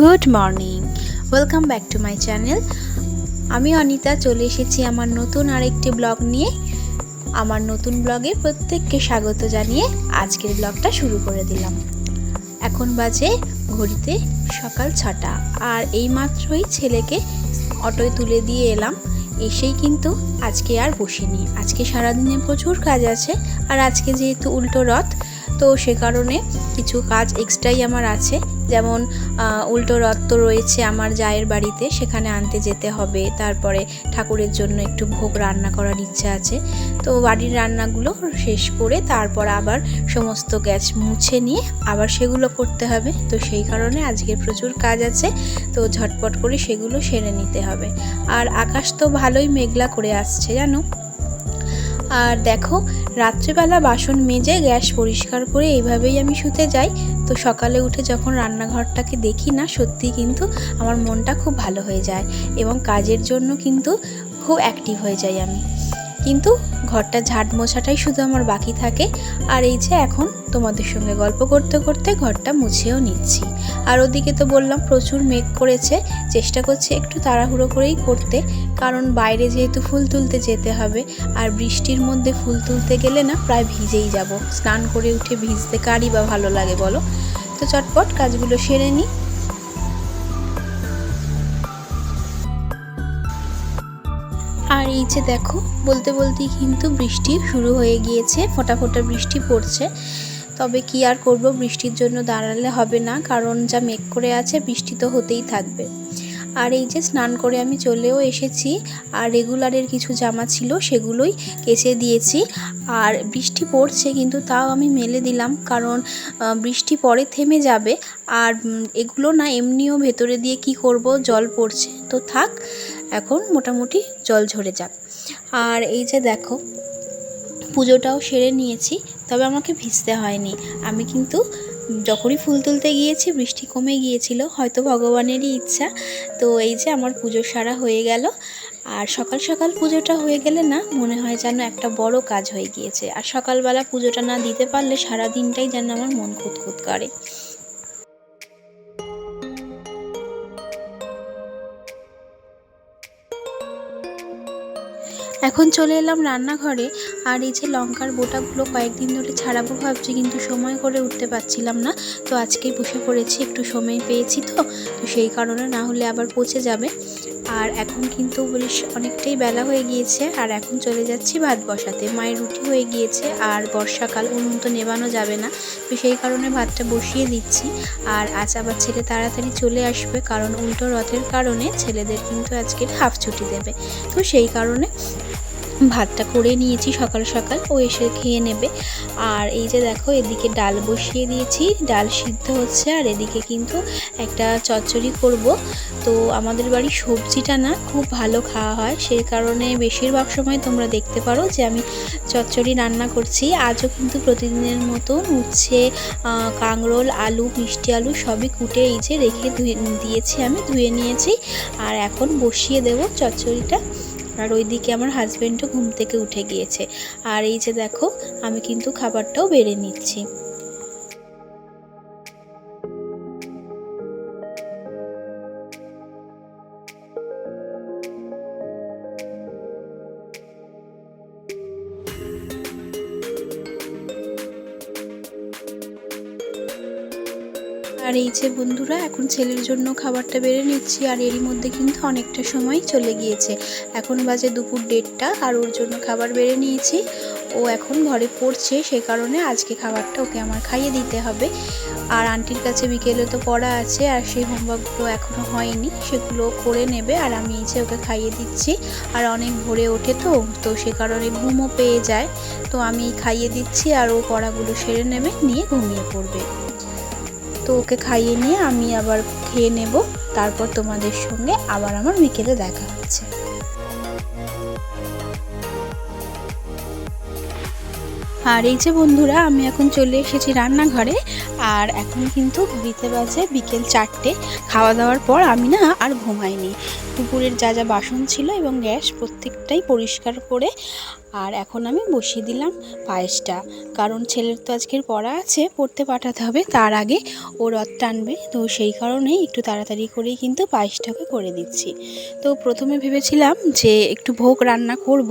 Good morning, welcome back to my channel. আমি অনিতা চলে এসেছি আমার নতুন আরেকটি ব্লগ নিয়ে। আমার নতুন ব্লগে প্রত্যেককে স্বাগত জানিয়ে আজকের ব্লগটা শুরু করে দিলাম। এখন বাজে ঘড়িতে সকাল 6টা, আর এইমাত্রই ছেলেকে অটোয় তুলে দিয়ে এলাম। এসেই কিন্তু আজকে আর বসিনি, আজকে সারাদিনে প্রচুর কাজ আছে। আর আজকে যেহেতু উল্টো রথ, তো সে কারণে কিছু কাজ এক্সট্রাই আমার আছে। যেমন উল্টো রথ তো রয়েছে আমার জায়ের বাড়িতে, সেখানে আনতে যেতে হবে। তারপরে ঠাকুরের জন্য একটু ভোগ রান্না করার ইচ্ছা আছে, তো বাড়ির রান্নাগুলো শেষ করে তারপর আবার সমস্ত গ্যাস মুছে নিয়ে আবার সেগুলো করতে হবে। তো সেই কারণে আজকে প্রচুর কাজ আছে, তো ঝটপট করে সেগুলো সেরে নিতে হবে। আর আকাশ তো ভালোই মেঘলা করে আসছে জানো। আর দেখো, রাত্রিবেলা বাসন মেজে গ্যাস পরিষ্কার করে এইভাবেই আমি শুতে যাই। তো সকালে উঠে যখন রান্নাঘরটাকে দেখি না, সত্যি কিন্তু আমার মনটা খুব ভালো হয়ে যায় এবং কাজের জন্য কিন্তু খুব অ্যাক্টিভ হয়ে যাই আমি। কিন্তু ঘরটা ঝাড় মোছাটাই শুধু আমার বাকি থাকে। আর এই যে এখন তোমাদের সঙ্গে গল্প করতে করতে ঘরটা মুছেও নিচ্ছি। আর ওদিকে তো বললাম প্রচুর মেঘ করেছে, চেষ্টা করছি একটু তাড়াহুড়ো করেই করতে, কারণ বাইরে যেহেতু ফুল তুলতে যেতে হবে। আর বৃষ্টির মধ্যে ফুল তুলতে গেলে না প্রায় ভিজেই যাব। স্নান করে উঠে ভিজতে কারই বা ভালো লাগে বলো। তো চটপট কাজগুলো সেরে নিই। আর এই যে দেখো, বলতে বলতেই কিন্তু বৃষ্টি শুরু হয়ে গিয়েছে, ফোঁটা ফোঁটা বৃষ্টি পড়ছে। তবে কি আর করব, বৃষ্টির জন্য দাঁড়ালে হবে না, কারণ যা মেঘ করে আছে বৃষ্টি তো হতেই থাকবে। আর এই যে স্নান করে আমি চলেও এসেছি। আর রেগুলারের কিছু জামা ছিল সেগুলোই কেচে দিয়েছি। আর বৃষ্টি পড়ছে কিন্তু তাও আমি মেলে দিলাম, কারণ বৃষ্টি পরে থেমে যাবে। আর এগুলো না এমনিও ভেতরে দিয়ে কি করব, জল পড়ছে তো থাক, এখন মোটামুটি জল ঝরে যাক। আর এই যে দেখো, পুজোটাও সেরে নিয়েছি, তবে আমাকে ভিজতে হয়নি। আমি কিন্তু যখনই ফুল তুলতে গিয়েছি বৃষ্টি কমে গিয়েছিল, হয়তো ভগবানেরই ইচ্ছা। তো এই যে আমার পুজো সারা হয়ে গেল। আর সকাল সকাল পুজোটা হয়ে গেলে না মনে হয় যেন একটা বড় কাজ হয়ে গিয়েছে। আর সকালবেলা পুজোটা না দিতে পারলে সারা দিনটাই যেন আমার মন খুঁতখুত করে। এখন চলে এলাম রান্নাঘরে। আর এই যে লঙ্কার বোটাগুলো কয়েকদিন ধরে ছাড়াবো ভাবছি, কিন্তু সময় করে উঠতে পারছিলাম না। তো আজকেই বসে পড়েছি, একটু সময় পেয়েছি তো সেই কারণে, না হলে আবার পচে যাবে। আর এখন কিন্তু বেশ অনেকটাই বেলা হয়ে গিয়েছে, আর এখন চলে যাচ্ছি ভাত বসাতে। মায়ের রুটি হয়ে গিয়েছে, আর বর্ষাকাল, উনুন তো নেবানো যাবে না, তো সেই কারণে ভাতটা বসিয়ে দিচ্ছি। আর আজ আবার ছেলে তাড়াতাড়ি চলে আসবে, কারণ উল্টো রথের কারণে ছেলেদের কিন্তু আজকে হাফ ছুটি দেবে। তো সেই কারণে ভাতটা করে নিয়েছি সকাল সকাল, ও এসে খেয়ে নেবে। আর এই যে দেখো, এদিকে ডাল বসিয়ে দিয়েছি, ডাল সিদ্ধ হচ্ছে। আর এদিকে কিন্তু একটা চচ্চড়ি করব। তো আমাদের বাড়ির সবজিটা না খুব ভালো খাওয়া হয়, সেই কারণে বেশিরভাগ সময় তোমরা দেখতে পারো যে আমি চচ্চড়ি রান্না করছি। আজও কিন্তু প্রতিদিনের মতন উচ্ছে, কাঁকরোল, আলু, মিষ্টি আলু সবই কুটে এই যে রেখে দিয়েছি, আমি ধুয়ে নিয়েছি। আর এখন বসিয়ে দেব চচ্চড়িটা। আর ওইদিকে আমার হাজব্যান্ডও ঘুম থেকে উঠে গিয়েছে। আর এই যে দেখো, আমি কিন্তু খাবারটাও বেড়ে নিচ্ছি। আর এই যে বন্ধুরা, এখন ছেলের জন্য খাবারটা বেড়ে নিচ্ছি। আর এরই মধ্যে কিন্তু অনেকটা সময় চলে গিয়েছে, এখন বাজে দুপুর 1:30। আর ওর জন্য খাবার বেড়ে নিয়েছি। ও এখন ঘরে পড়ছে, সে কারণে আজকে খাবারটা ওকে আমার খাইয়ে দিতে হবে। আর আন্টির কাছে বিকেলে তো পড়া আছে, আর সেই হোমওয়ার্কগুলো এখনও হয়নি, সেগুলো করে নেবে। আর আমি এই যে ওকে খাইয়ে দিচ্ছি। আর অনেক ভোরে ওঠে তো সে কারণে ঘুমও পেয়ে যায়। তো আমি খাইয়ে দিচ্ছি, আর ও পড়াগুলো সেরে নেবে, নিয়ে ঘুমিয়ে পড়বে। তো ওকে খাইয়ে নিয়ে আমি আবার খেয়ে নেব, তারপর তোমাদের সঙ্গে আবার আমার বিকেলে দেখা হচ্ছে। আর এই যে বন্ধুরা, আমি এখন চলে এসেছি রান্নাঘরে। আর এখন কিন্তু ঘড়িতে বাজে বিকেল 4টে। খাওয়া দাওয়ার পর আমি না আর ঘুমাইনি। দুপুরের যা যা বাসন ছিল এবং গ্যাস প্রত্যেকটাই পরিষ্কার করে আর এখন আমি বসিয়ে দিলাম পায়েসটা, কারণ ছেলের তো আজকের পড়া আছে, পড়তে পাঠাতে হবে, তার আগে ও রথ টানবে। তো সেই কারণে একটু তাড়াতাড়ি করেই কিন্তু পায়েসটাকে করে দিচ্ছি। তো প্রথমে ভেবেছিলাম যে একটু ভোগ রান্না করব,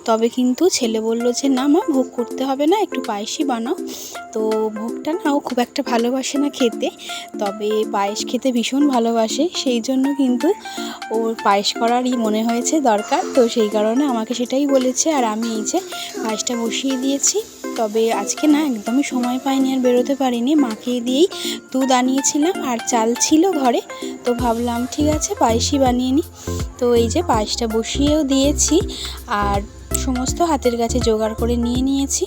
তবে কিন্তু ছেলে বলল যে না মা, ভোগ করতে হবে না, একটু পায়েসই বানাও। তো ভোগটা না ও খুব একটা ভালোবাসে না খেতে, তবে পায়েস খেতে ভীষণ ভালোবাসে, সেই জন্য কিন্তু ওর পায়েস করারই মনে হয়েছে দরকার। তো সেই কারণে আমাকে সেটাই বলেছে, আর আমি এই যে পায়েসটা বসিয়ে দিয়েছি। তবে আজকে না একদমই সময় পাইনি, আর বেরোতে পারিনি, মাকে দিয়েই দুধ আনিয়েছিলাম আর চাল ছিল ঘরে, তো ভাবলাম ঠিক আছে পায়েসই বানিয়ে নিই। তো এই যে পায়েসটা বসিয়েও দিয়েছি আর সমস্ত হাতের কাছে জোগাড় করে নিয়ে নিয়েছি।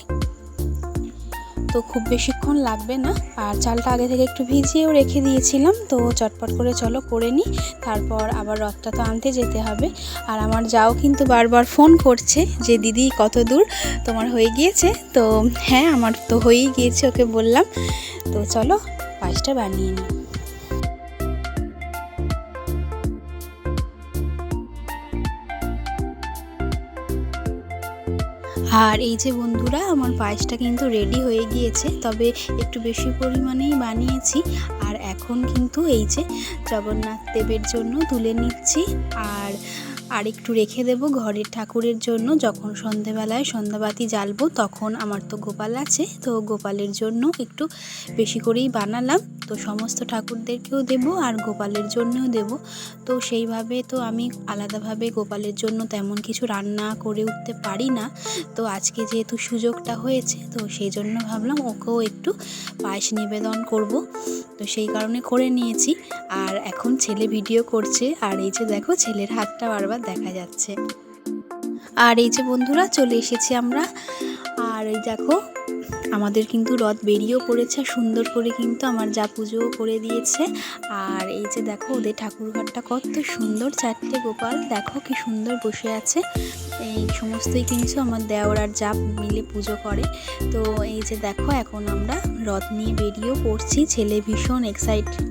তো খুব বেশিক্ষণ লাগবে না, আর চালটা আগে থেকে একটু ভিজিয়েও রেখে দিয়েছিলাম। তো চটপট করে চলো করে নিই, তারপর আবার রথটা তো আনতে যেতে হবে। আর আমার যাও কিন্তু বারবার ফোন করছে যে দিদি কত দূর, তোমার হয়ে গিয়েছে? তো হ্যাঁ, আমার তো হয়েই গিয়েছে, ওকে বললাম। তো চলো পায়েসটা বানিয়ে নিই। আর এই যে বন্ধুরা, আমার পায়েসটা কিন্তু রেডি হয়ে গিয়েছে, তবে একটু বেশি পরিমাণেই বানিয়েছি। আর এখন কিন্তু এই যে জগন্নাথ দেবের জন্য তুলে নিচ্ছি, আর একটু রেখে দেব ঘরের ঠাকুরের জন্য। যখন সন্ধেবেলায় সন্ধ্যাবাতি জ্বালবো তখন আমার তো গোপাল আছে, তো গোপালের জন্য একটু বেশি করেই বানালাম। তো সমস্ত ঠাকুরদেরকেও দেব আর গোপালের জন্যও দেব। তো সেইভাবে তো আমি আলাদাভাবে গোপালের জন্য তেমন কিছু রান্না করে উঠতে পারি না। তো আজকে যেহেতু সুযোগটা হয়েছে, তো সেই জন্য ভাবলাম ওকেও একটু পায়েস নিবেদন করব। তো সেই কারণে করে নিয়েছি। আর এখন ছেলে ভিডিও করছে, আর এই যে দেখো ছেলের হাতটা বারবার দেখা যাচ্ছে। আর এই যে বন্ধুরা চলে এসেছি আমরা, আর এই দেখো আমাদের কিন্তু রথ বেরিয়েও পড়েছে, সুন্দর করে কিন্তু আমার যা পুজোও করে দিয়েছে। আর এই যে দেখো ওদের ঠাকুরঘরটা কত সুন্দর, চারটে গোপাল দেখো কি সুন্দর বসে আছে। এই সমস্তই কিন্তু আমার দেওর আর যা মিলে পুজো করে। তো এই যে দেখো এখন আমরা রথ নিয়ে বেরিয়েও পড়ছি, ছেলে ভীষণ এক্সাইটেড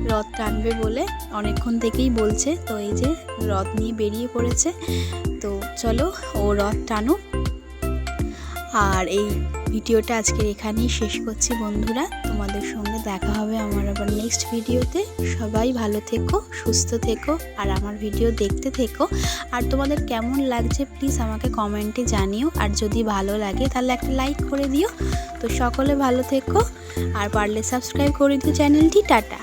রথ টানবে বলে, অনেকক্ষণ থেকেই বলছে। তো এই যে রথ নিয়ে বেরিয়ে পড়েছে, তো চলো ও রথ টানুক। আর এই ভিডিওটা আজকে এখানেই শেষ করছি বন্ধুরা, তোমাদের সঙ্গে দেখা হবে আমার আবার নেক্সট ভিডিওতে। সবাই ভালো থেকো, সুস্থ থেকো, আর আমার ভিডিও দেখতে থেকো। আর তোমাদের কেমন লাগছে প্লিজ আমাকে কমেন্টে জানিও, আর যদি ভালো লাগে তাহলে একটা লাইক করে দিও। তো সকলে ভালো থেকো, আর পারলে সাবস্ক্রাইব করে দিও চ্যানেলটি। টাটা।